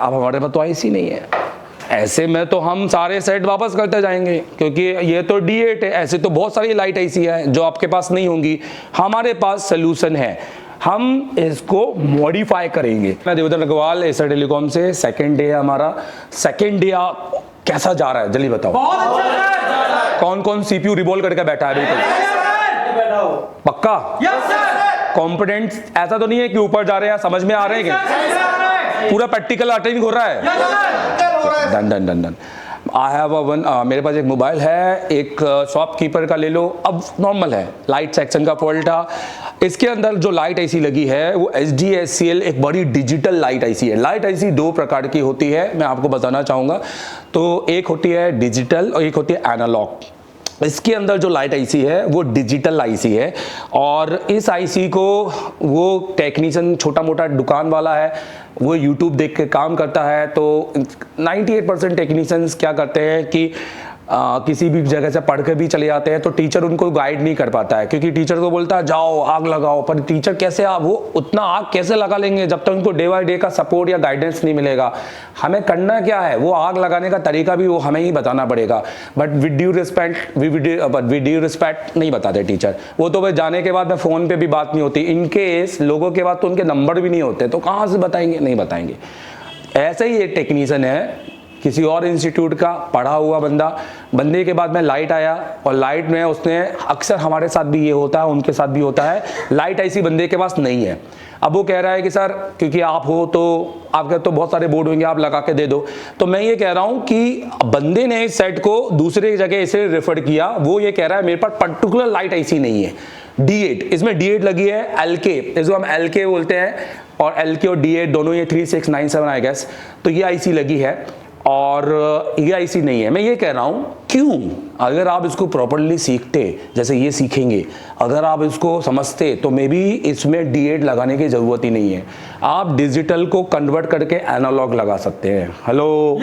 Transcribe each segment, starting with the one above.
अब हमारे पास तो आईसी नहीं है, ऐसे में तो हम सारे सेट वापस करते जाएंगे क्योंकि ये तो D8 है। ऐसे तो बहुत सारी लाइट आईसी है जो आपके पास नहीं होंगी। हमारे पास सोल्यूशन है, हम इसको मॉडिफाई करेंगे। मैं देवेंद्र अग्रवाल एसर टेलीकॉम से, सेकंड डे हमारा। सेकंड डे कैसा जा रहा है जल्दी बताओ। बहुत अच्छा सर। कौन कौन सीपीयू रिवॉल्व करके बैठा है? बिल्कुल पक्का कॉम्पिटेंट, ऐसा तो नहीं है कि ऊपर जा रहे हैं, समझ में आ रहे हैं क्या? पूरा प्रैक्टिकल अटेंड हो रहा है। Done done done done. I have a one, मेरे पास एक मोबाइल है, एक शॉपकीपर का ले लो। अब नॉर्मल है, लाइट सेक्शन का फॉल्ट था। इसके अंदर जो लाइट आईसी लगी है वो HDSCL एक बड़ी डिजिटल लाइट आईसी है। लाइट आईसी दो प्रकार की होती है, मैं आपको बताना चाहूँगा। तो एक होती है डिजिटल और एक होती है एनालॉग। इसके अंदर जो लाइट आईसी है वो डिजिटल आईसी है, और इस आईसी को वो टेक्नीशियन छोटा मोटा दुकान वाला है, वो यूट्यूब देख के काम करता है। तो 98% टेक्नीशियंस क्या करते हैं कि किसी भी जगह से पढ़ के भी चले जाते हैं, तो टीचर उनको गाइड नहीं कर पाता है, क्योंकि टीचर को बोलता है जाओ आग लगाओ, पर टीचर कैसे वो उतना आग कैसे लगा लेंगे जब तक उनको डे बाय डे का सपोर्ट या गाइडेंस नहीं मिलेगा। हमें करना क्या है, वो आग लगाने का तरीका भी वो हमें ही बताना पड़ेगा। बट विद ड्यू रिस्पेक्ट नहीं बताते टीचर, वो तो वे जाने के बाद में फ़ोन पे भी बात नहीं होती। इनकेस लोगों के बाद तो उनके नंबर भी नहीं होते, तो कहाँ से बताएंगे? नहीं बताएंगे। ऐसे ही एक टेक्नीशियन है किसी और इंस्टीट्यूट का पढ़ा हुआ बंदे के बाद में लाइट आया, और लाइट में उसने, अक्सर हमारे साथ भी ये होता है, उनके साथ भी होता है, लाइट ऐसी बंदे के पास नहीं है। अब वो कह रहा है कि सर क्योंकि आप हो तो आपके तो बहुत सारे बोर्ड होंगे, आप लगा के दे दो। तो मैं ये कह रहा हूँ कि बंदे ने इस सेट को दूसरे जगह इसे रेफर किया, वो ये कह रहा है मेरे पास पर्टिकुलर लाइट ऐसी नहीं है। D8, इसमें D8 लगी है, LK, इसको हम LK बोलते हैं, और LK और D8 दोनों ये 3697 आई गेस, तो ये आईसी लगी है और ये आईसी नहीं है। मैं ये कह रहा हूं क्यों, अगर आप इसको प्रॉपर्ली सीखते, जैसे ये सीखेंगे, अगर आप इसको समझते, तो मे बी इसमें D8 लगाने की जरूरत ही नहीं है। आप डिजिटल को कन्वर्ट करके एनालॉग लगा सकते हैं। हेलो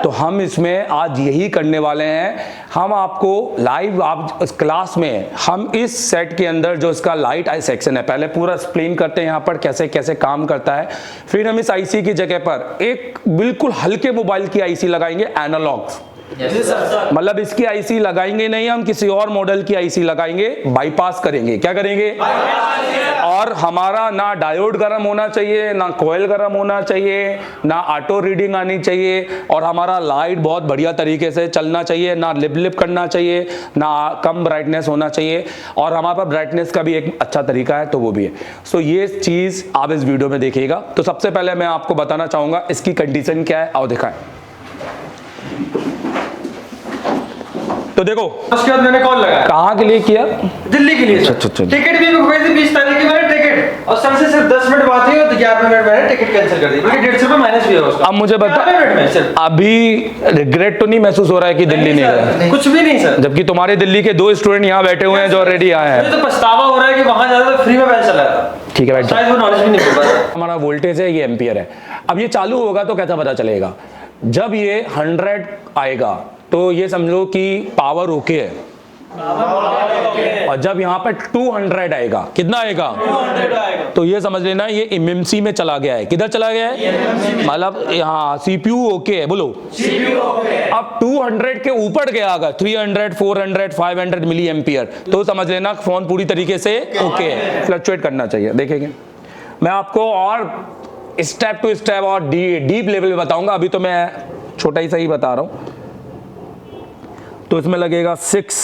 तो हम इसमें आज यही करने वाले हैं। हम आपको लाइव, आप इस क्लास में हम इस सेट के अंदर जो इसका लाइट आई सेक्शन है, पहले पूरा एक्सप्लेन करते हैं यहाँ पर कैसे कैसे काम करता है। फिर हम इस आईसी की जगह पर एक बिल्कुल हल्के मोबाइल की आईसी लगाएंगे, एनालॉग। मतलब इसकी आईसी लगाएंगे नहीं, हम किसी और मॉडल की आईसी लगाएंगे, बाईपास करेंगे। क्या करेंगे? और हमारा ना डायोड गर्म होना चाहिए, ना कॉइल गर्म होना चाहिए, ना ऑटो रीडिंग आनी चाहिए, और हमारा लाइट बहुत बढ़िया तरीके से चलना चाहिए, ना लिप लिप करना चाहिए, ना कम ब्राइटनेस होना चाहिए, और हमारे पास ब्राइटनेस का भी एक अच्छा तरीका है, तो वो भी है। सो ये चीज़ आप इस वीडियो में देखिएगा। तो सबसे पहले मैं आपको बताना चाहूँगा इसकी कंडीशन क्या है, आओ दिखाएं। तो देखो उसके बाद मैंने कॉल लगाया। कहाँ के लिए किया? दिल्ली के लिए। अच्छा। टिकट भी बुक हुई थी 20 तारीख की, मैंने टिकट, और सर से सिर्फ 10 मिनट बात हुई और 11 मिनट मैंने टिकट कैंसिल कर दी, क्योंकि 150 रुपये माइनस भी है उसका। अब मुझे बता, अभी रिग्रेट तो नहीं महसूस हो रहा है कि दिल्ली नहीं गए? कुछ भी नहीं सर, जबकि तुम्हारे दिल्ली के 2 स्टूडेंट यहाँ बैठे हुए हैं जो ऑलरेडी आए हैं। मुझे तो पछतावा हो रहा है कि वहां जाता तो फ्री में बैच चला था। ठीक है, बैठ शायद वो नॉलेज भी नहीं मिल पाता। हमारा वोल्टेज है, ये एम्पियर है। अब ये चालू होगा तो कैसा पता चलेगा? जब ये 100 आएगा तो ये समझो कि पावर ओके है, और जब यहाँ पर 200 आएगा, कितना आएगा? 200 आएगा, तो ये समझ लेना ये MMC में चला गया है। किधर चला गया है? मतलब यहाँ CPU ओके है, बोलो CPU ओके है। अब 200 के ऊपर गया अगर 300, 400, 500 मिली एम्पियर, तो समझ लेना फोन पूरी तरीके से ओके है, फ्लक्चुएट करना चाहिए। देखेंगे मैं आपको और स्टेप टू स्टेप और डीप लेवल में बताऊंगा, अभी तो मैं छोटा ही सही बता रहा हूं। तो इसमें लगेगा 6,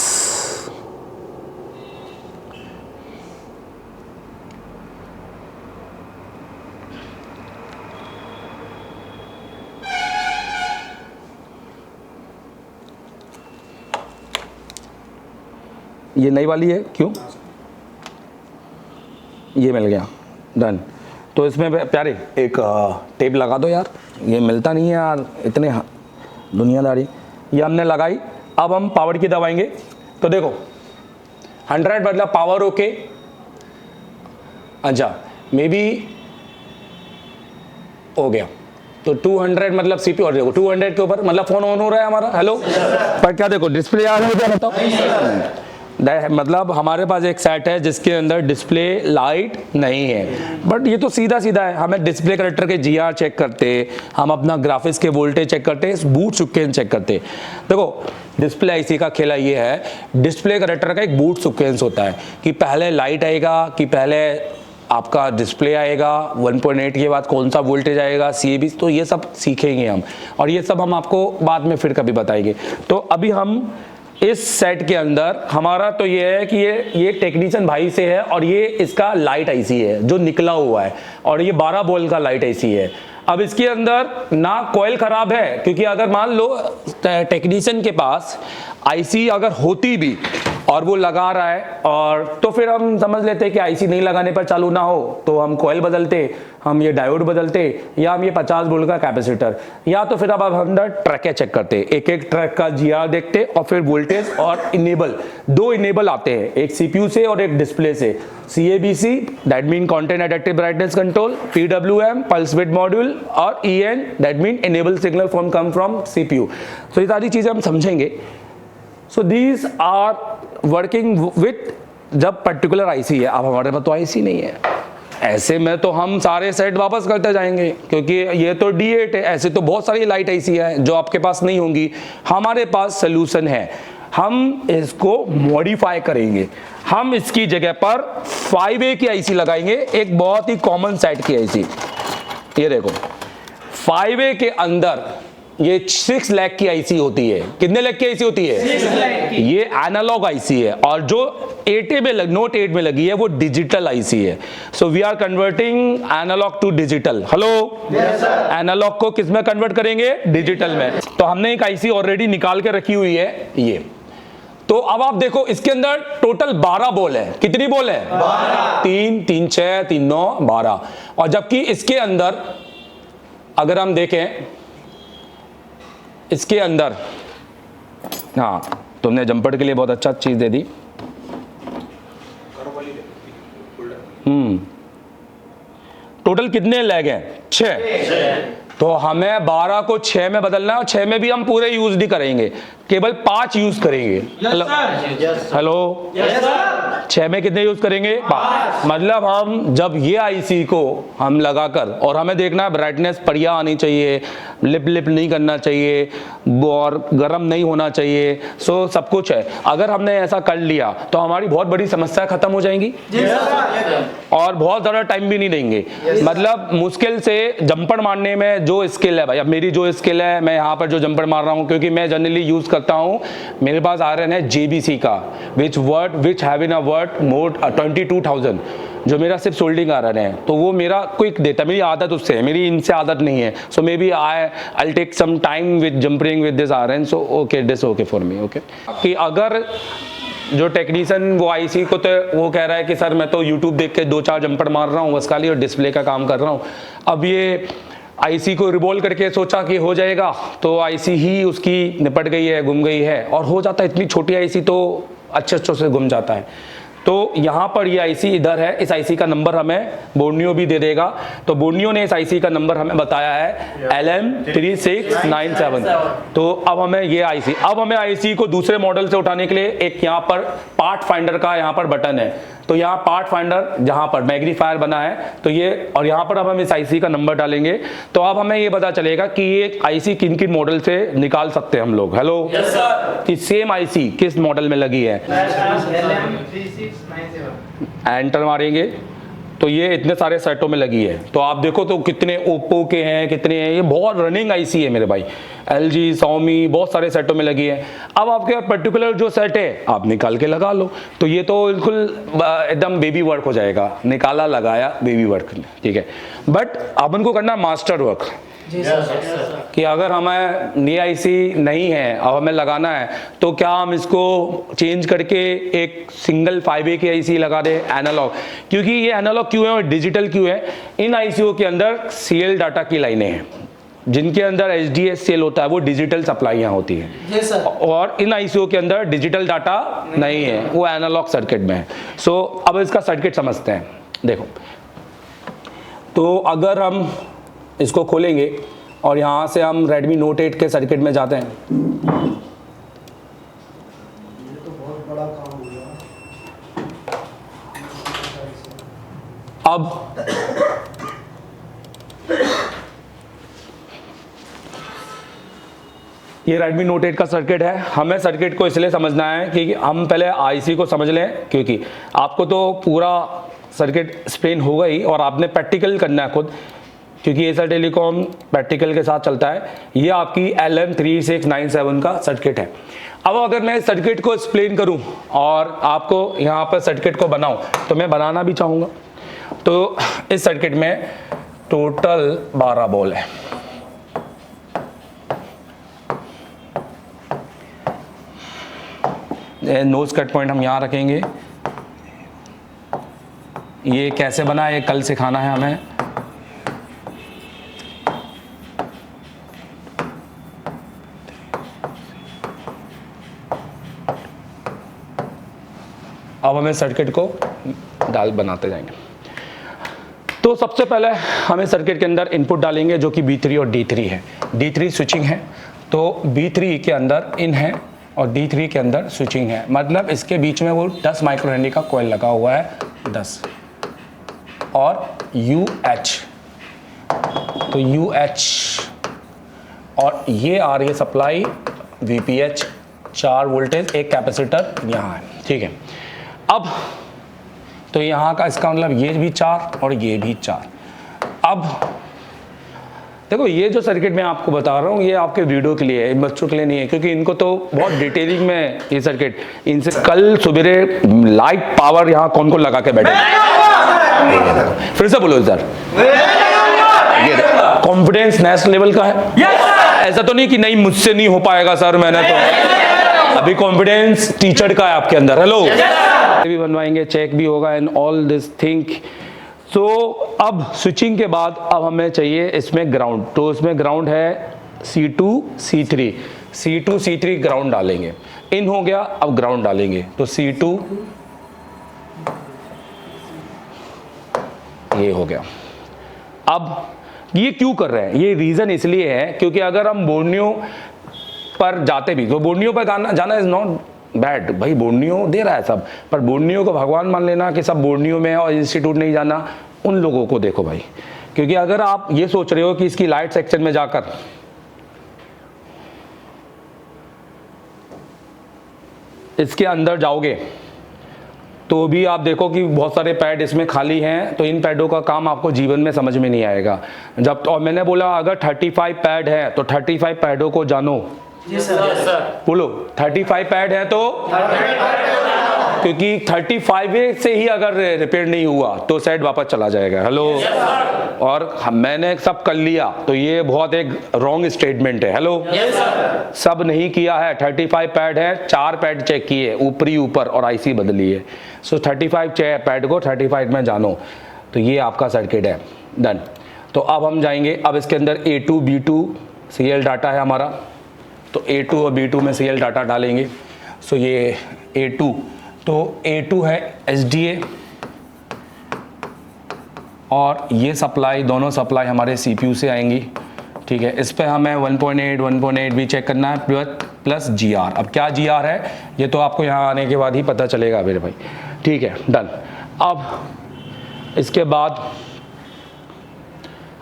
ये नई वाली है, क्यों? ये मिल गया, डन। तो इसमें प्यारे एक टेप लगा दो यार, ये मिलता नहीं है यार, इतने दुनियादारी। ये हमने लगाई, अब हम पावर की दबाएंगे। तो देखो 100 मतलब पावर ओके। अच्छा मे बी हो गया, तो 200 मतलब CPU, और देखो 200 के ऊपर मतलब फोन ऑन हो रहा है हमारा। हेलो पर क्या देखो डिस्प्ले आ रहा है क्या, बताओ? मतलब हमारे पास एक सेट है जिसके अंदर डिस्प्ले लाइट नहीं है, बट ये तो सीधा सीधा है। हमें डिस्प्ले कनेक्टर के GR चेक करते, हम अपना ग्राफिक्स के वोल्टेज चेक करते, बूट सिक्वेंस चेक करते। देखो डिस्प्ले आईसी का खेला ये है, डिस्प्ले कनेक्टर का एक बूट सिक्वेंस होता है कि पहले लाइट आएगा कि पहले आपका डिस्प्ले आएगा, 1.8 के बाद कौन सा वोल्टेज आएगा, CAB, तो ये सब सीखेंगे हम, और ये सब हम आपको बाद में फिर कभी बताएंगे। तो अभी हम इस सेट के अंदर हमारा तो ये है कि ये टेक्नीशियन भाई से है, और ये इसका लाइट आईसी है जो निकला हुआ है, और ये 12 वोल्ट का लाइट आईसी है। अब इसके अंदर ना कॉइल खराब है, क्योंकि अगर मान लो टेक्नीशियन के पास आईसी अगर होती भी और वो लगा रहा है, और तो फिर हम समझ लेते कि आईसी नहीं लगाने पर चालू ना हो तो हम कॉइल बदलते, हम ये डायोड बदलते, या हम ये 50 वोल्ट का कैपेसिटर, या तो फिर अब हम ट्रैक चेक करते, एक एक ट्रैक का GR देखते, और फिर वोल्टेज और इनेबल, 2 इनेबल आते हैं, एक CPU से और एक डिस्प्ले से। CABC that mean content adaptive brightness control, PWM pulse width module, और EN that mean enable signal from come from CPU। तो ये सारी चीजें हम समझेंगे। So these are working with जब पर्टिकुलर आईसी है। अब हमारे पास तो आईसी नहीं है, ऐसे में तो हम सारे सेट वापस करते जाएंगे, क्योंकि ये तो D8 है। ऐसे तो बहुत सारी लाइट आईसी है जो आपके पास नहीं होंगी। हमारे पास सोल्यूशन है, हम इसको मॉडिफाई करेंगे। हम इसकी जगह पर 5A की आईसी लगाएंगे, एक बहुत ही कॉमन सेट की आईसी। ये देखो 5A के अंदर ये 6 लाख की आईसी होती है। कितने लाख की आईसी होती है? 6 लाख की। ये एनालॉग आईसी है, और जो 8A में नोट 8 में लगी है वो डिजिटल आईसी है। So we are converting analog to digital. Hello, analog को किस में कन्वर्ट करेंगे? डिजिटल में। तो हमने एक आईसी ऑलरेडी निकाल के रखी हुई है ये। तो अब आप देखो इसके अंदर टोटल 12 बॉल है। कितनी बॉल है? 12। 3 3 6 3 9 12। और जबकि इसके अंदर अगर हम देखें, इसके अंदर, हाँ तुमने जंपर के लिए बहुत अच्छा चीज दे दी। टोटल कितने लेग हैं? 6। तो हमें 12 को 6 में बदलना है, और 6 में भी हम पूरे यूज नहीं करेंगे, केवल 5 यूज करेंगे। हेलो, 6 में कितने यूज करेंगे? 5। मतलब हम जब ये आईसी को हम लगाकर, और हमें देखना है ब्राइटनेस बढ़िया आनी चाहिए, लिप नहीं करना चाहिए, और गर्म नहीं होना चाहिए, सो सब कुछ है। अगर हमने ऐसा कर लिया तो हमारी बहुत बड़ी समस्या खत्म हो जाएंगी, और बहुत ज़्यादा टाइम भी नहीं देंगे। मतलब मुश्किल से जंपर मारने में जो स्किल है भाई, अब मेरी जो स्किल है, मैं यहाँ पर जो जंपर मार रहा हूँ, क्योंकि मैं जनरली यूज करता हूँ, मेरे पास आयरन है JBC का, which have in a worth more 22,000, जो मेरा सिर्फ सोल्डिंग आयरन है। तो वो मेरा क्विक देता है, मेरी आदत उससे है, मेरी इनसे आदत नहीं है। So may be I take some time with jumpering with this iron, so okay this okay for me. Okay, कि अगर जो टेक्नीशियन वो आईसी को, तो वो कह रहा है कि सर मैं तो यूट्यूब देख के 2-4 जंपर मार रहा हूँ बस खाली, और डिस्प्ले का काम कर रहा हूँ। अब ये आईसी को रिवॉल्व करके सोचा कि हो जाएगा, तो आईसी ही उसकी निपट गई है, गुम गई है, और हो जाता है। इतनी छोटी आईसी तो अच्छे से गुम जाता है। तो यहाँ पर ये आईसी इधर है, इस आईसी का नंबर हमें बोर्नियो भी दे देगा। तो बोर्नियो ने इस आईसी का नंबर हमें बताया है LM3697। तो अब हमें ये आईसी, अब हमें आईसी को दूसरे मॉडल से उठाने के लिए एक यहाँ पर पार्ट फाइंडर का यहाँ पर बटन है। तो यहाँ पार्ट फाइंडर जहाँ पर मैग्नीफायर बना है, तो ये, और यहाँ पर अब हम इस आईसी का नंबर डालेंगे, तो अब हमें ये पता चलेगा कि ये आईसी किन किन मॉडल से निकाल सकते हैं हम लोग। हेलो, कि सेम आईसी किस मॉडल में लगी है। एंटर मारेंगे तो ये इतने सारे सेटों में लगी है। तो आप देखो तो कितने ओप्पो के हैं, कितने हैं, ये बहुत रनिंग आईसी है मेरे भाई। LG, Xiaomi बहुत सारे सेटों में लगी है। अब आपके पर्टिकुलर जो सेट है आप निकाल के लगा लो, तो ये तो बिल्कुल एकदम बेबी वर्क हो जाएगा, निकाला लगाया बेबी वर्क, ठीक है। बट अपन को करना मास्टर वर्क, कि अगर हमें नई आईसी नहीं है, अब हमें लगाना है, तो क्या हम इसको चेंज करके एक सिंगल 5A की आईसी लगा दें एनालॉग। क्योंकि ये एनालॉग क्यों है और डिजिटल क्यों है, इन आईसीओ के अंदर सीएल डाटा की लाइनें हैं, जिनके अंदर HDS सेल होता है, वो डिजिटल सप्लाईयाँ होती हैं। और इन आईसीओ के अंदर डिजिटल डाटा नहीं है, वो एनालॉग सर्किट में है। सो अब इसका सर्किट समझते हैं। देखो, तो अगर हम इसको खोलेंगे और यहाँ से हम Redmi Note 8 के सर्किट में जाते हैं, ये Redmi Note 8 का सर्किट है। हमें सर्किट को इसलिए समझना है कि हम पहले आईसी को समझ लें, क्योंकि आपको तो पूरा सर्किट एक्सप्लेन होगा ही और आपने प्रैक्टिकल करना है खुद, क्योंकि एसर टेलीकॉम प्रैक्टिकल के साथ चलता है। ये आपकी LM3697 का सर्किट है। अब अगर मैं इस सर्किट को एक्सप्लेन करूं और आपको यहाँ पर सर्किट को बनाऊं, तो मैं बनाना भी चाहूँगा। तो इस सर्किट में टोटल 12 बॉल है। नोज कट पॉइंट हम यहाँ रखेंगे। ये कैसे बना ये कल सिखाना है हमें। अब हमें सर्किट को बनाते जाएंगे। तो सबसे पहले हमें सर्किट के अंदर इनपुट डालेंगे जो कि B3 और D3 है। D3 स्विचिंग है, तो B3 के अंदर इन है और D3 के अंदर स्विचिंग है। मतलब इसके बीच में वो 10 माइक्रो हेनरी का कॉइल लगा हुआ है, 10 और UH, तो UH और ये आ रही है सप्लाई VPH, 4 वोल्टेज, एक कैपेसिटर यहाँ है, ठीक है। अब तो यहाँ का इसका मतलब ये भी 4 और ये भी 4। अब देखो ये जो सर्किट मैं आपको बता रहा हूँ ये आपके वीडियो के लिए है, बच्चों के लिए नहीं है, क्योंकि इनको तो बहुत डिटेलिंग में ये सर्किट, इनसे कल सवेरे लाइट पावर यहाँ कौन कौन लगा के बैठे। फिर से बोलो सर, ये कॉन्फिडेंस नेक्स्ट लेवल का है। ऐसा तो नहीं कि नहीं मुझसे नहीं हो पाएगा सर, मैंने तो अभी कॉन्फिडेंस टीचर का है आपके अंदर। हेलो भी बनवाएंगे, चेक भी होगा एंड ऑल दिस थिंग। सो अब स्विचिंग के बाद अब हमें चाहिए इसमें ग्राउंड, तो इसमें ग्राउंड है C2 C3, C2 C3 ground डालेंगे। इन हो गया, अब ग्राउंड डालेंगे, तो C2 ये हो गया। अब ये क्यों कर रहे हैं, ये रीजन इसलिए है क्योंकि अगर हम बोर्नियो पर जाते भी, तो बोर्नियो पर जाना इज नॉट बैड, भाई बोर्नियो दे रहा है सब, पर बोर्नियो को भगवान मान लेना कि सब बोर्नियो में है और इंस्टीट्यूट नहीं जाना, उन लोगों को देखो भाई। क्योंकि अगर आप ये सोच रहे हो कि इसकी लाइट सेक्शन में जाकर इसके अंदर जाओगे तो भी आप देखो कि बहुत सारे पैड इसमें खाली हैं, तो इन पैडों का काम आपको जीवन में समझ में नहीं आएगा। जब और मैंने बोला अगर 35 पैड है तो 35 पैडों को जानो। जी सर। बोलो 35 पैड है तो, क्योंकि 35 से ही अगर रिपेयर नहीं हुआ तो सेट वापस चला जाएगा। हेलो, और मैंने सब कर लिया तो ये बहुत एक रॉन्ग स्टेटमेंट है। हेलो, सब नहीं किया है, 35 पैड है, 4 पैड चेक किए ऊपरी ऊपर और आईसी बदली है। सो 35 पैड को 35 में जानो, तो ये आपका सर्किट है, डन। तो अब हम जाएंगे, अब इसके अंदर A2 B2 CL डाटा है हमारा, तो A2 और B2 में CL डाटा डालेंगे। सो ये A2, तो A2 है SDA और ये सप्लाई, दोनों सप्लाई हमारे CPU से आएंगी, ठीक है। इस पर हमें 1.8 भी चेक करना है प्लस GR। अब क्या GR है ये तो आपको यहाँ आने के बाद ही पता चलेगा मेरे भाई, ठीक है, डन। अब इसके बाद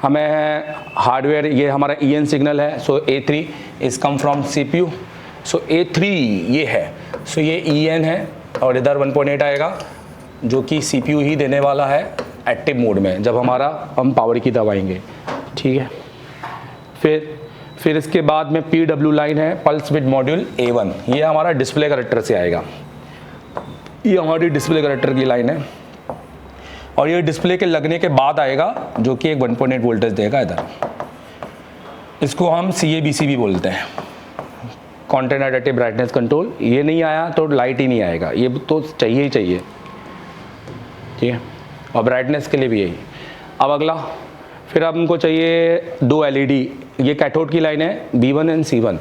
हमें हार्डवेयर, ये हमारा EN सिग्नल है, सो A3 is come from CPU, so A3 ये है, सो ये EN है और इधर 1.8 आएगा जो कि CPU ही देने वाला है एक्टिव मोड में, जब हम पावर की दबाएंगे, ठीक है। फिर इसके बाद में PW लाइन है, पल्स विद मॉड्यूल A1, ये हमारा डिस्प्ले करेक्टर से आएगा, ये हमारी डिस्प्ले करेक्टर की लाइन है और ये डिस्प्ले के लगने के बाद आएगा जो कि एक 1.8 वोल्टेज देगा इधर। इसको हम CABC भी बोलते हैं, कंटेंट एडिटिव ब्राइटनेस कंट्रोल। ये नहीं आया तो लाइट ही नहीं आएगा, ये तो चाहिए ही चाहिए, ठीक है। और ब्राइटनेस के लिए भी यही। अब अगला, फिर अब हमको चाहिए 2 LED, ये कैथोड की लाइन है B1 एंड C1,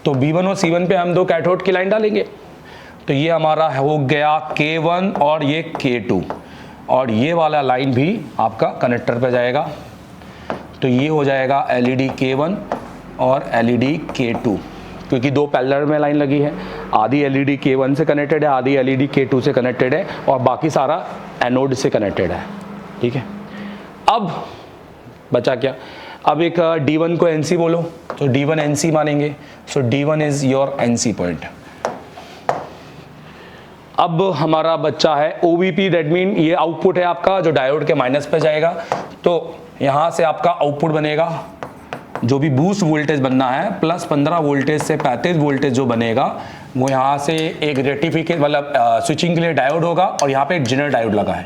तो B1 और C1 पे हम 2 कैथोड की लाइन डालेंगे, तो ये हमारा हो गया K1 और ये K2, और ये वाला लाइन भी आपका कनेक्टर पे जाएगा, तो ये हो जाएगा LED K1 और LED K2, क्योंकि 2 पैरेलल में लाइन लगी है, आधी LED K1 से कनेक्टेड है, आधी LED K2 से कनेक्टेड है और बाकी सारा एनोड से कनेक्टेड है, ठीक है। अब बचा क्या, अब एक D1 को NC बोलो, तो D1 NC मानेंगे। सो D1 is your NC point. अब हमारा बच्चा है OVP, दैट मीन ये आउटपुट है आपका जो डायोड के माइनस पे जाएगा। तो यहाँ से आपका आउटपुट बनेगा, जो भी बूस्ट वोल्टेज बनना है प्लस 15 वोल्टेज से 35 वोल्टेज जो बनेगा वो यहाँ से एक रेक्टिफिकेशन मतलब स्विचिंग के लिए डायोड होगा और यहाँ पे एक जेनर डायोड लगा है,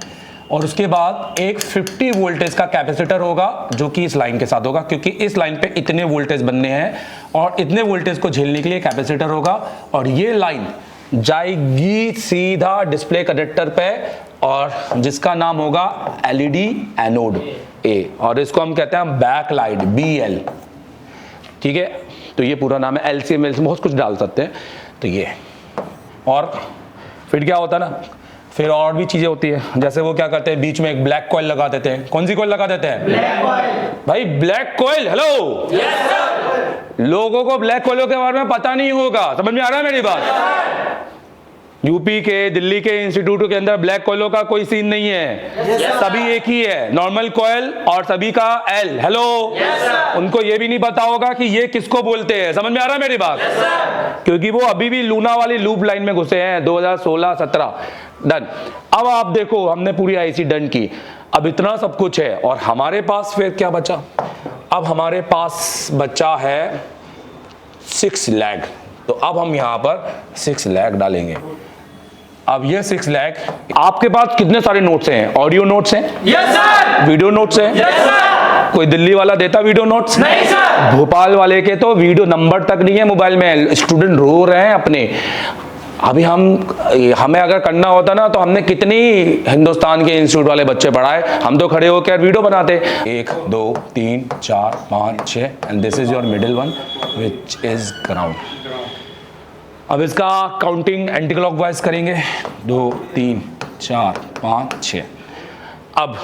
और उसके बाद एक 50 वोल्टेज का कैपेसिटर होगा जो कि इस लाइन के साथ होगा, क्योंकि इस लाइन पे इतने वोल्टेज बनने हैं और इतने वोल्टेज को झेलने के लिए कैपेसिटर होगा। और ये लाइन जाएगी सीधा डिस्प्ले कनेक्टर पे और जिसका नाम होगा LED एनोड A, और इसको हम कहते हैं बैक लाइट BL। ठीक है, तो ये पूरा नाम है। LCM बहुत कुछ डाल सकते हैं। तो ये और फिर क्या होता है ना, फिर और भी चीजें होती है, जैसे वो क्या करते हैं बीच में एक ब्लैक कॉइल लगा देते हैं। कौन सी कॉइल लगा देते हैं? Black coil. भाई black coil, hello yes sir. लोगों को ब्लैक कॉइलों के बारे में पता नहीं होगा, समझ में आ रहा है मेरी बात? यूपी के दिल्ली के इंस्टीट्यूट के अंदर ब्लैक कॉइलों का कोई सीन नहीं है। सभी एक ही है, नॉर्मल कॉइल और सभी का L। हेलो उनको ये भी नहीं पता होगा कि ये किसको बोलते हैं। समझ में आ रहा है मेरी बात? क्योंकि वो अभी भी लूना वाली लूप लाइन में घुसे हैं 2016-17। डन। अब आप देखो हमने पूरी IC डन की, अब इतना सब कुछ है और हमारे पास फिर क्या बचा? अब हमारे पास बचा है 6 लैग। तो अब हम यहां पर 6 लैग डालेंगे। अब ये 6 लैग, आपके पास कितने सारे नोट्स हैं? ऑडियो नोट्स हैं? Yes sir. वीडियो नोट्स हैं? Yes sir. कोई दिल्ली वाला देता वीडियो नोट्स? नहीं सर। भोपाल वाले के तो वीडियो नंबर तक नहीं है मोबाइल में, स्टूडेंट रो रहे हैं अपने। अभी हमें अगर करना होता ना तो हमने कितनी हिंदुस्तान के इंस्टीट्यूट वाले बच्चे पढ़ाए, हम तो खड़े होकर वीडियो बनाते। 1 2 3 4 5 6 and this is your middle one which is ground. अब इसका काउंटिंग एंटी क्लॉकवाइज करेंगे, 2 3 4 5 6। अब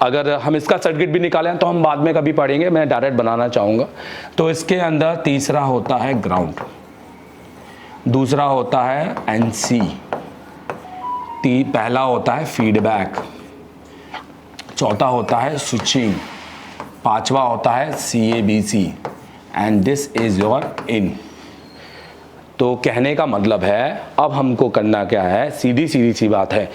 अगर हम इसका सर्किट भी निकालें तो हम बाद में कभी पढ़ेंगे, मैं डायरेक्ट बनाना चाहूँगा। तो इसके अंदर तीसरा होता है ग्राउंड, दूसरा होता है NC, पहला होता है फीडबैक, चौथा होता है स्विचिंग, पांचवा होता है CABC and this is your in. तो कहने का मतलब है अब हमको करना क्या है, सीधी सी बात है।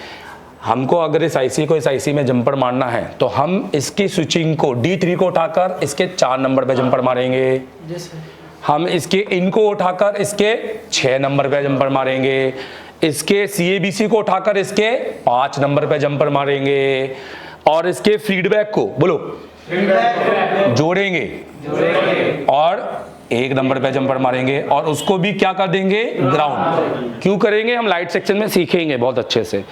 हमको अगर इस IC में जंपर मारना है तो हम इसकी स्विचिंग को D3 को उठाकर इसके 4 नंबर पे जंपर मारेंगे। हम इसके इन को उठाकर इसके 6 नंबर पे जंपर मारेंगे। इसके CABC को उठाकर इसके 5 नंबर पे जंपर मारेंगे और इसके फीडबैक को बोलो जोड़ेंगे और 1 नंबर पे जंपर मारेंगे और उसको भी क्या कर देंगे, ग्राउंड। क्यों करेंगे हम लाइट सेक्शन में सीखेंगे बहुत अच्छे से,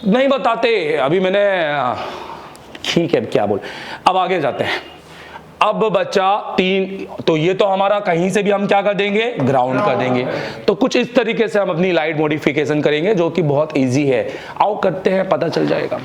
नहीं बताते अभी मैंने, ठीक है क्या बोल। अब आगे जाते हैं। अब बच्चा 3, तो ये तो हमारा कहीं से भी हम क्या कर देंगे, ग्राउंड कर देंगे। तो कुछ इस तरीके से हम अपनी लाइट मॉडिफिकेशन करेंगे जो कि बहुत इजी है। आओ करते हैं, पता चल जाएगा।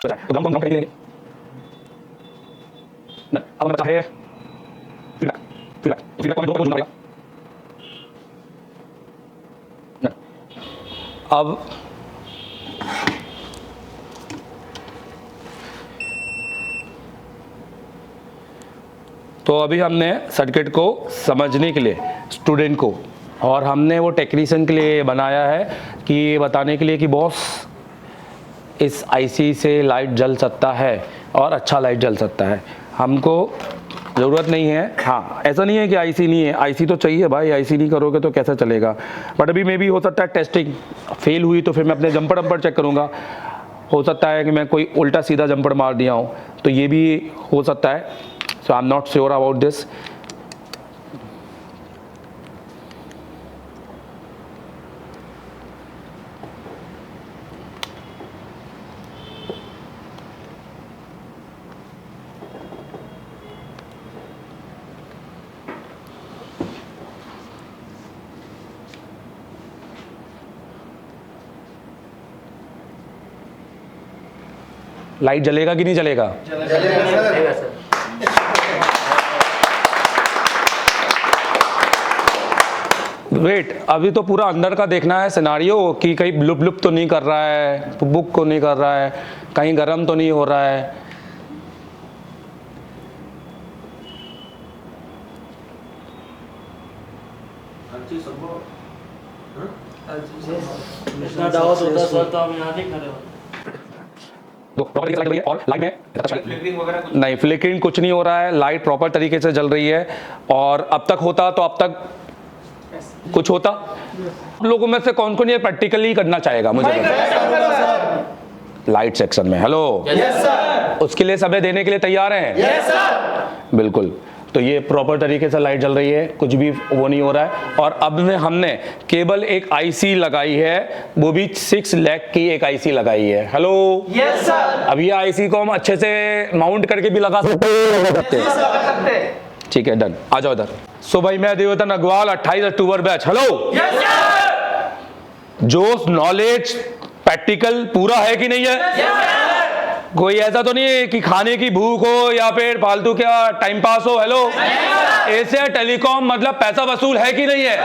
तो हम करेंगे ना, अब हमें बचा है फीडबैक को दो पड़ेगा ना। अब तो अभी हमने सर्किट को समझने के लिए स्टूडेंट को, और हमने वो टेक्नीशियन के लिए बनाया है कि ये बताने के लिए कि बॉस इस आईसी से लाइट जल सकता है और अच्छा लाइट जल सकता है। हमको ज़रूरत नहीं है। हाँ, ऐसा नहीं है कि आईसी नहीं है, आईसी तो चाहिए भाई, आईसी नहीं करोगे तो कैसा चलेगा। बट अभी मे भी हो सकता है टेस्टिंग फेल हुई तो फिर मैं अपने जंपर वंपर चेक करूँगा। हो सकता है कि मैं कोई उल्टा सीधा जंपर मार दिया हूँ, तो ये भी हो सकता है। So I am not sure about this. Light जलेगा कि नहीं जलेगा? चलेगा सर। वेट, अभी तो पूरा अंदर का देखना है सिनारियो कि कहीं लुप लुप तो नहीं कर रहा है, बुक को नहीं कर रहा है, कहीं गर्म तो नहीं हो रहा है। इतना डाउट होता सर तो हम यहाँ नहीं खड़े होते। तो प्रॉपर तरीके से लाइट जल रही है और लाइट में फ्लिकरिंग वगैरह कुछ नहीं, फ्लिकरिंग कुछ नहीं हो रहा है, लाइट प्रॉपर तरीके से जल रही है। और अब तक होता तो अब तक कुछ होता। आप लोगों में से कौन कौन ये प्रैक्टिकली करना चाहेगा मुझे लाइट सेक्शन में? Hello, yes sir. उसके लिए समय देने के लिए तैयार हैं? Yes sir. बिल्कुल। तो ये प्रॉपर तरीके से लाइट जल रही है, कुछ भी वो नहीं हो रहा है। और अब में हमने केवल एक आईसी लगाई है, वो भी 6 लाख की एक आईसी लगाई है। Hello, yes sir. अब ये आईसी को हम अच्छे से माउंट करके भी लगा सकते हैं। ठीक है, डन। आ जाओ इधर। सो भाई, मैं देवतन अग्रवाल, 28 अक्टूबर बैच। Hello, yes sir. जोश, नॉलेज, प्रैक्टिकल पूरा है कि नहीं है? Yes sir. कोई ऐसा तो नहीं है कि खाने की भूख हो या फिर फालतू क्या टाइम पास हो? हेलो, एशिया टेलीकॉम मतलब पैसा वसूल है कि नहीं है?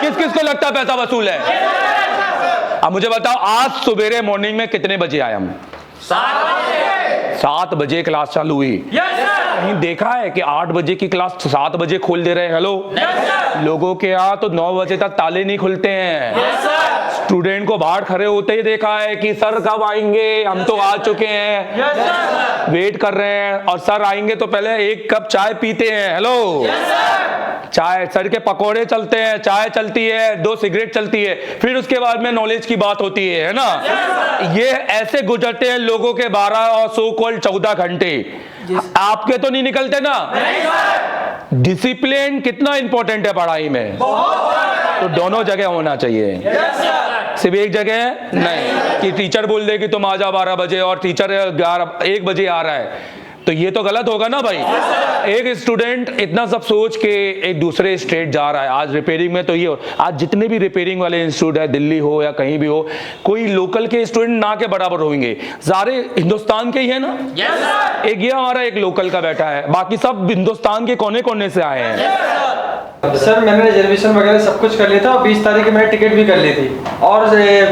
किस किस को लगता है पैसा वसूल है? अब मुझे बताओ, आज सवेरे मॉर्निंग में कितने बजे आए हम? 7 बजे क्लास चालू हुई। कहीं देखा है कि 8 बजे की क्लास 7 बजे खोल दे रहे हैं? हेलो, लोगों के यहाँ तो 9 बजे तक ताले नहीं खुलते हैं। स्टूडेंट को बाहर खड़े होते ही देखा है कि सर कब आएंगे, हम तो आ चुके हैं, वेट कर रहे हैं। और सर आएंगे तो पहले 1 कप चाय पीते हैं। हेलो, चाय, सर के पकोड़े चलते हैं, चाय चलती है, 2 सिगरेट चलती है, फिर उसके बाद में नॉलेज की बात होती है ना? ये ऐसे गुजरते हैं लोगों के 12 और सो कॉल्ड 14 घंटे। आपके तो नहीं निकलते ना? डिसिप्लिन कितना इंपॉर्टेंट है पढ़ाई में, तो दोनों जगह होना चाहिए। सिर्फ एक जगह नहीं कि टीचर बोल दे कि तुम आ जाओ 12 बजे और टीचर 1 बजे आ रहा है, तो ये तो गलत होगा ना भाई। एक स्टूडेंट इतना सब सोच के एक दूसरे स्टेट जा रहा है। आज रिपेयरिंग में तो ये, आज जितने भी रिपेयरिंग वाले इंस्टीट्यूट है, दिल्ली हो या कहीं भी हो, कोई लोकल के स्टूडेंट ना के बराबर होंगे, सारे हिंदुस्तान के ही है ना? एक ये हमारा एक लोकल का बैठा है, बाकी सब हिंदुस्तान के कोने कोने से आए हैं। सर मैंने रिजर्वेशन वगैरह सब कुछ कर लिया था और 20 तारीख की मैंने टिकट भी कर ली थी। और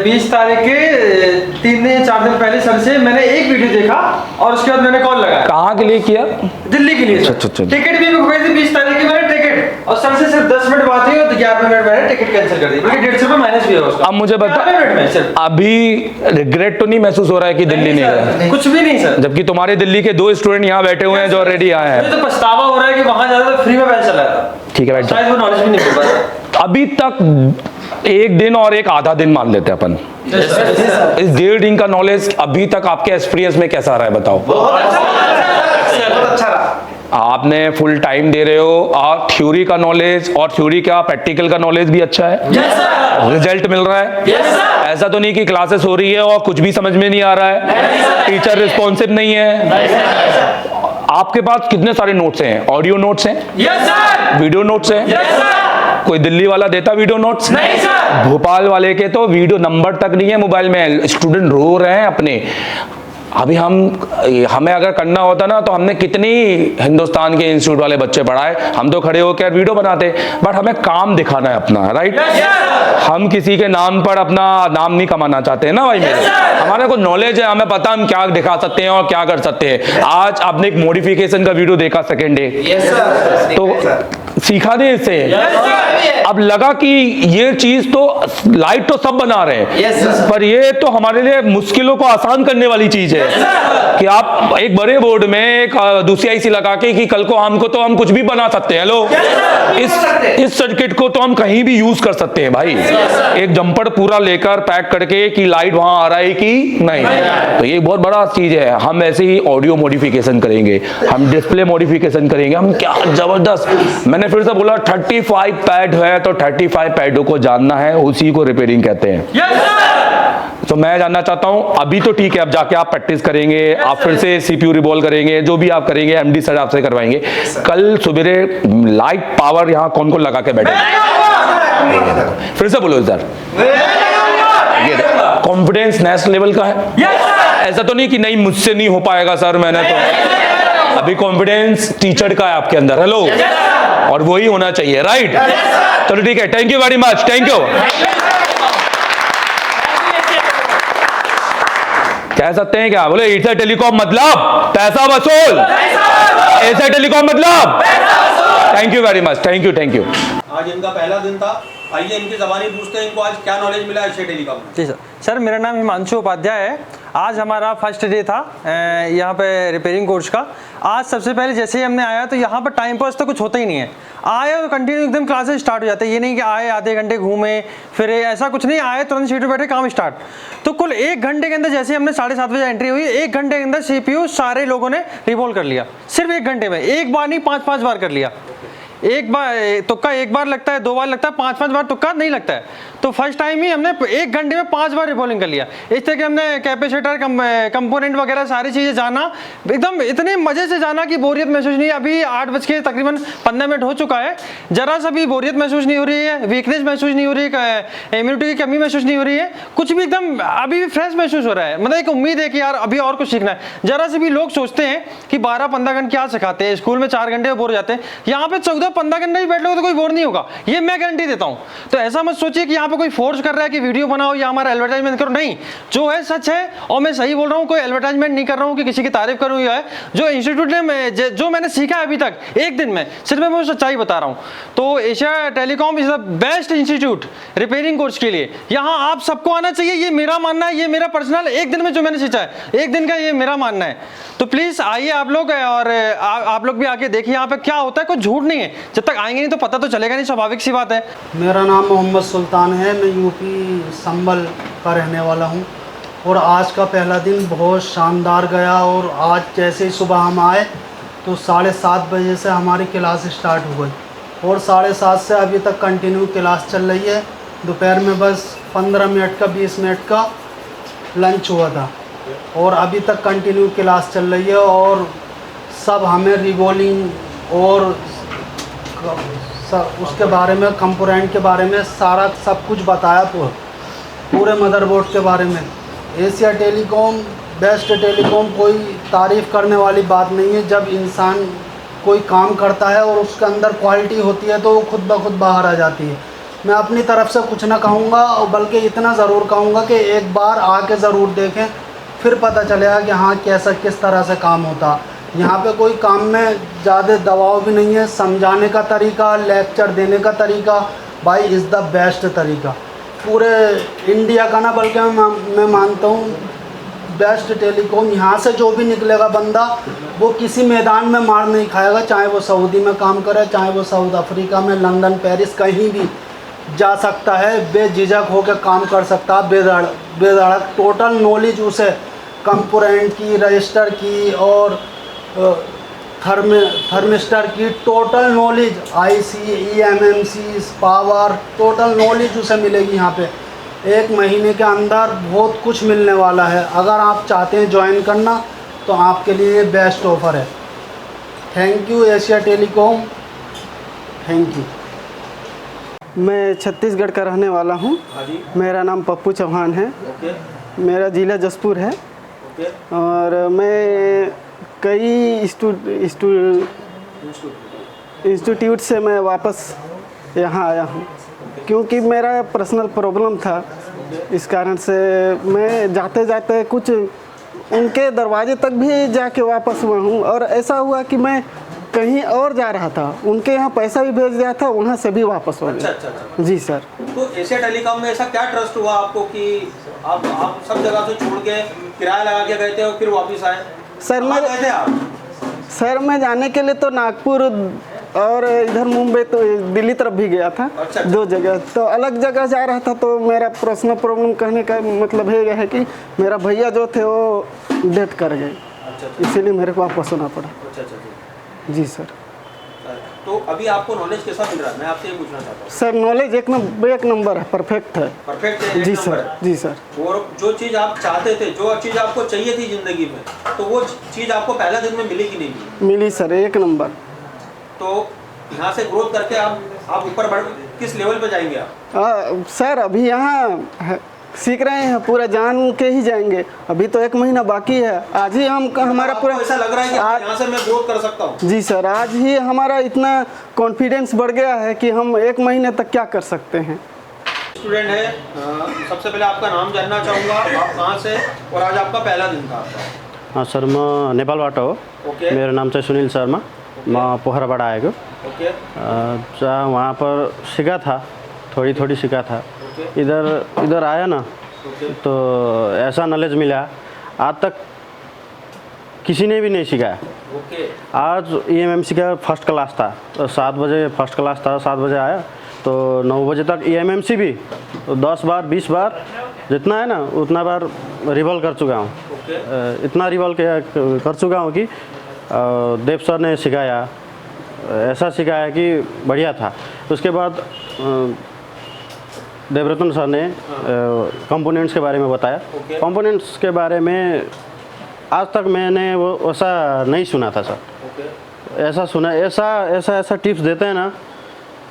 20 तारीख के 3 दिन 4 दिन पहले सर से मैंने एक वीडियो देखा और उसके बाद मैंने कॉल लगाया। कहाँ के लिए किया? दिल्ली के लिए। अच्छा। टिकट भी बुक हुई थी 20 तारीख की मैंने टिकट, और सर से सिर्फ 10 मिनट बात हुई और 11वें मिनट मैंने टिकट कैंसिल कर दी, बल्कि 150 रुपये माइनस भी है उसका। अब मुझे बता, 11वें मिनट में सिर्फ। अभी रिग्रेट तो नहीं महसूस हो रहा है कि दिल्ली नहीं गए? कुछ भी नहीं सर, जबकि तुम्हारे दिल्ली के 2 स्टूडेंट यहाँ बैठे हुए हैं जो ऑलरेडी आए हैं। मुझे तो पछतावा हो रहा है कि वहां ज्यादा फ्री में बैच चला था। ठीक है, बैठ जाओ। शायद वो नॉलेज भी नहीं मिल पाता। अभी तक 1 दिन और एक आधा दिन मान लेते हैं अपन। इस 1.5 दिन का नॉलेज अभी तक आपके एक्सपीरियंस में कैसा रहा है बताओ? बहुत अच्छा रहा। आपने फुल टाइम दे रहे हो और थ्योरी का नॉलेज और थ्योरी का प्रैक्टिकल का नॉलेज भी अच्छा है। रिजल्ट मिल रहा है। ऐसा तो नहीं कि क्लासेस हो रही है और कुछ भी समझ में नहीं आ रहा है, टीचर रिस्पॉन्सिव नहीं है। आपके पास कितने सारे नोट्स हैं? ऑडियो नोट्स हैं? Yes sir. वीडियो नोट्स हैं? Yes sir. कोई दिल्ली वाला देता वीडियो नोट्स? नहीं सर। भोपाल वाले के तो वीडियो नंबर तक नहीं है मोबाइल में, स्टूडेंट रो रहे हैं अपने अभी हमें अगर करना होता ना तो हमने कितनी हिंदुस्तान के इंस्टीट्यूट वाले बच्चे पढ़ाए, हम तो खड़े होकर वीडियो बनाते, बट हमें काम दिखाना है अपना, राइट। हम किसी के नाम पर अपना नाम नहीं कमाना चाहते हैं ना भाई मेरे। हमारे को नॉलेज है, हमें पता हम क्या दिखा सकते हैं और क्या कर सकते हैं। आज आपने एक मॉडिफिकेशन का वीडियो देखा सेकेंड डे, तो सीखा नहीं इससे। अब लगा कि ये चीज तो लाइट तो सब बना रहे हैं, पर ये तो हमारे लिए मुश्किलों को आसान करने वाली चीज है कि आप एक बड़े बोर्ड में एक दूसरी आईसी लगा के कि कल को हमको तो हम कुछ भी बना सकते हैं। लो इस सर्किट को तो हम कहीं भी यूज कर सकते हैं भाई, एक जम्पर पूरा लेकर पैक करके कि लाइट वहां आ रहा है कि नहीं। तो ये बहुत बड़ा चीज है। हम ऐसे ही ऑडियो मॉडिफिकेशन करेंगे, हम डिस्प्ले मॉडिफिकेशन करेंगे, हम क्या जबरदस्त। मैंने फिर से बोला 35 पैड है तो 35 पैडों को जानना है, उसी को रिपेयरिंग कहते हैं। तो मैं जानना चाहता हूं, अभी तो ठीक है, अब जाके आप प्रैक्टिस करेंगे, आप फिर से सीपीयू रिवॉल्व करेंगे, जो भी आप करेंगे एमडी सर आपसे करवाएंगे। कल सवेरे लाइट पावर यहां कौन कौन लगा के बैठे, फिर से बोलो सर। कॉन्फिडेंस नेक्स्ट लेवल का है। ऐसा तो नहीं कि नहीं मुझसे नहीं हो पाएगा सर, मैंने तो अभी कॉन्फिडेंस टीचर का है आपके अंदर। हेलो, और वही होना चाहिए, राइट। चलो ठीक है, thank you very much, thank you. कह सकते हैं क्या, बोले एशिया टेलीकॉम मतलब पैसा वसूल, एशिया टेलीकॉम मतलब। Thank you very much, thank you, thank you. आज इनका पहला दिन था, आइए इनकी ज़बानी पूछते हैं इनको आज क्या नॉलेज मिला एशिया टेलीकॉम में। जी सर। सर मेरा नाम हिमांशु उपाध्याय है। आज हमारा फर्स्ट डे था यहाँ पे रिपेयरिंग कोर्स का। आज सबसे पहले जैसे ही हमने आया तो यहाँ पर टाइम पास तो कुछ होता ही नहीं है। आए और कंटिन्यू एकदम क्लासेस स्टार्ट हो जाते हैं, ये नहीं कि आए आधे घंटे घूमे फिर, ऐसा कुछ नहीं। आए तुरंत सीट पर बैठे काम स्टार्ट। तो कुल 1 घंटे के अंदर, जैसे हमने 7:30 बजे एंट्री हुई, 1 घंटे के अंदर सीपीयू सारे लोगों ने रिवॉल्व कर लिया। सिर्फ 1 घंटे में, एक बार नहीं 5-5 बार कर लिया। एक बार तुक्का 1 बार लगता है, 2 बार लगता है, 5-5 बार तुक्का नहीं लगता है। तो फर्स्ट टाइम ही हमने 1 घंटे में 5 बार रिवॉल्विंग कर लिया। इस तरह के हमने कैपेसिटर कंपोनेंट वगैरह सारी चीज़ें जाना, एकदम इतने मज़े से जाना कि बोरियत महसूस नहीं। अभी 8 बज के तकरीबन 15 मिनट हो चुका है, जरा सा भी बोरियत महसूस नहीं हो रही है, वीकनेस महसूस नहीं हो रही है, इम्यूनिटी की कमी महसूस नहीं हो रही है, कुछ भी एकदम अभी भी फ्रेश महसूस हो रहा है। मतलब एक उम्मीद है कि यार अभी और कुछ सीखना है। जरा से भी लोग सोचते हैं कि 12-15 घंटे क्या सिखाते हैं, स्कूल में 4 घंटे बोर हो जाते हैं, यहाँ पे 14-15 घंटे भी बैठ लोगे तो कोई बोर नहीं होगा, ये मैं गारंटी देता हूँ। तो ऐसा मत सोचिए कि यहाँ पे कोई फोर्स कर रहा है कि वीडियो बनाओ या हमारा एडवर्टाइजमेंट करो, नहीं। जो है सच है और मैं सही बोल रहा हूँ, कोई एडवर्टाइजमेंट नहीं कर रहा हूँ कि किसी की तारीफ करूँ। या है जो इंस्टीट्यूट ने जो मैंने सीखा है अभी तक 1 दिन में, सिर्फ मैं सच्चाई बता रहा हूँ। तो Asia telecom is the best institute repairing course के लिए। यहाँ आप सबको आना चाहिए, ये मेरा मानना है, ये मेरा पर्सनल 1 दिन में जो मैंने सीखा है, 1 दिन का ये मेरा मानना है। तो प्लीज आइए आप लोग, और आप लोग भी आके देखिए यहाँ पे क्या होता है। कोई झूठ नहीं है, जब तक आएंगे नहीं तो पता तो चलेगा नहीं, स्वाभाविक सी बात है। मेरा नाम मोहम्मद सुल्तान है, मैं यूपी संभल का रहने वाला हूँ। और आज का पहला दिन बहुत शानदार गया। और आज जैसे ही सुबह हम आए तो 7:30 बजे से हमारी क्लास स्टार्ट हो गई और 7:30 से अभी तक कंटिन्यू क्लास चल रही है। दोपहर में बस 15 मिनट का 20 मिनट का लंच हुआ था और अभी तक कंटिन्यू क्लास चल रही है। और सब हमें रिवॉल्विंग और उसके बारे में, कंपोनेंट के बारे में सारा सब कुछ बताया, पूरे मदरबोर्ड के बारे में। एशिया टेलीकॉम बेस्ट टेलीकॉम, कोई तारीफ़ करने वाली बात नहीं है। जब इंसान कोई काम करता है और उसके अंदर क्वालिटी होती है तो वो खुद ब खुद बाहर आ जाती है। मैं अपनी तरफ से कुछ ना कहूँगा, बल्कि इतना ज़रूर कहूँगा कि एक बार आके ज़रूर देखें, फिर पता चलेगा कि हाँ कैसा किस तरह से काम होता। यहाँ पे कोई काम में ज़्यादा दबाव भी नहीं है। समझाने का तरीका, लेक्चर देने का तरीका भाई इज़ द बेस्ट तरीका पूरे इंडिया का ना, बल्कि मैं मानता हूँ बेस्ट टेलीकॉम। यहाँ से जो भी निकलेगा बंदा वो किसी मैदान में मार नहीं खाएगा, चाहे वो सऊदी में काम करे, चाहे वो साउथ अफ्रीका में, लंदन, पेरिस, कहीं भी जा सकता है, बेझिझक होकर काम कर सकता है, बेधड़क। टोटल नॉलेज उसे कंपोनेंट की, रजिस्टर की और थर्मिस्टर की total knowledge, IC, eMMC, power, total knowledge उसे मिलेगी यहाँ पे। 1 महीने के अंदर बहुत कुछ मिलने वाला है। अगर आप चाहते हैं ज्वाइन करना तो आपके लिए बेस्ट ऑफ़र है। Thank you Asia telecom, thank you. मैं छत्तीसगढ़ का रहने वाला हूँ। मेरा नाम पप्पू चौहान है। मेरा ज़िला जसपुर है। ओके। और मैं कई इंस्टीट्यूट से मैं वापस यहाँ आया हूँ क्योंकि मेरा पर्सनल प्रॉब्लम था। इस कारण से मैं जाते जाते कुछ उनके दरवाजे तक भी जाके वापस हुआ हूँ। और ऐसा हुआ कि मैं कहीं और जा रहा था, उनके यहाँ पैसा भी भेज दिया था, वहाँ से भी वापस हो गया। अच्छा। जी सर। तो एशिया टेलीकॉम में ऐसा क्या ट्रस्ट हुआ आपको कि आप सब जगह से छोड़ के किराया लगा के गए थे और फिर वापस आए? सर कहाँ गए थे आप? सर मैं जाने के लिए तो नागपुर और इधर मुंबई तो दिल्ली तरफ भी गया था। अच्छा। 2 जगह, तो अलग जगह जा रहा था। तो मेरा पर्सनल प्रॉब्लम कहने का मतलब है कि मेरा भैया जो थे वो डेथ कर गए। अच्छा। इसीलिए मेरे को वापस होना पड़ा। अच्छा। जी सर। तो अभी आपको नॉलेज कैसा मिल रहा है, मैं आपसे ये पूछना चाहता हूँ। सर नॉलेज एक नंबर है, परफेक्ट है। परफेक्ट है, जी एक नंबर सर। है। जी सर। और जो चीज़ आप चाहते थे, जो चीज़ आपको चाहिए थी ज़िंदगी में, तो वो चीज़ आपको पहला दिन में मिली कि नहीं मिली? मिली सर, एक नंबर। तो यहाँ से ग्रोथ करके आप ऊपर बढ़ किस लेवल पे जाएंगे आप? सर अभी यहाँ सीख रहे हैं, पूरा जान के ही जाएंगे। अभी तो 1 महीना बाकी है। आज ही हम हमारा पूरा ऐसा लग रहा है कि यहाँ से मैं ग्रोथ कर सकता हूँ? जी सर, आज ही हमारा इतना कॉन्फिडेंस बढ़ गया है कि हम 1 महीने तक क्या कर सकते हैं। स्टूडेंट है, सबसे पहले आपका नाम जानना चाहूँगा, आप कहाँ से और आज आपका पहला दिन था आपका? हाँ सर, म नेपालबाट हो। ओके। मेरो नाम चाहिँ सुनील शर्मा, म पोखराबाट आएको। ओके। वहाँ पर सीखा था, थोड़ी सीखा था। इधर आया ना, तो ऐसा नॉलेज मिला आज तक किसी ने भी नहीं सिखाया। ओके। आज EMMC का फर्स्ट क्लास था, तो 7 बजे फर्स्ट क्लास था, 7 बजे आया तो 9 बजे तक EMMC भी तो 10 बार 20 बार जितना है ना उतना बार रिवॉल्व कर चुका हूँ। इतना रिवॉल्व कर चुका हूँ कि देव सर ने सिखाया, ऐसा सिखाया कि बढ़िया था। उसके बाद देवरत्न सर ने कंपोनेंट्स के बारे में बताया। कंपोनेंट्स के बारे में आज तक मैंने वो ऐसा नहीं सुना था सर। ऐसा सुना, ऐसा टिप्स देते हैं ना,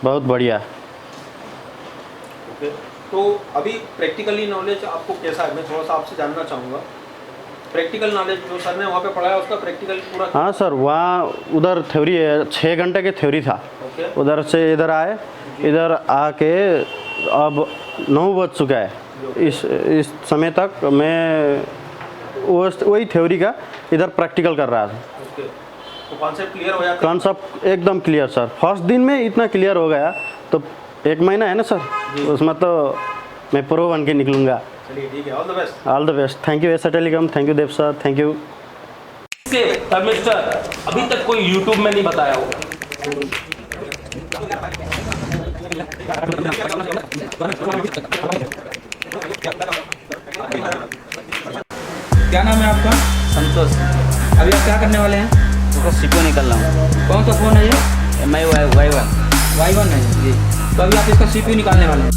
बहुत बढ़िया। तो अभी प्रैक्टिकली नॉलेज आपको कैसा है, मैं थोड़ा सा आपसे जानना चाहूँगा। प्रैक्टिकल नॉलेज जो सर ने वहाँ पे पढ़ाया उसका प्रैक्टिकल पूरा? हाँ सर, वहाँ उधर थ्योरी है, 6 घंटे की थ्योरी था। उधर से इधर आए, इधर आके अब 9 बज चुका है। इस समय तक मैं वही थ्योरी का इधर प्रैक्टिकल कर रहा था। तो कॉन्सेप्ट क्लियर हो जाता है? कॉन्सेप्ट एकदम क्लियर सर, फर्स्ट दिन में इतना क्लियर हो गया तो 1 महीना है ना सर, उसमें तो मैं प्रो बन के निकलूँगा। चलिए ठीक है, all the best. All the best. Thank you Asia telecom, thank you Dev sir, thank you. Mister अभी तक कोई यूट्यूब में नहीं बताया हो। क्या नाम है आपका? संतोष। अभी आप क्या करने वाले हैं? तो सीपो निकल रहा हूँ। कौन सा फ़ोन है ये? MI Y1 Y1 है जी। तो अभी आप इसका CPU निकालने वाले हैं।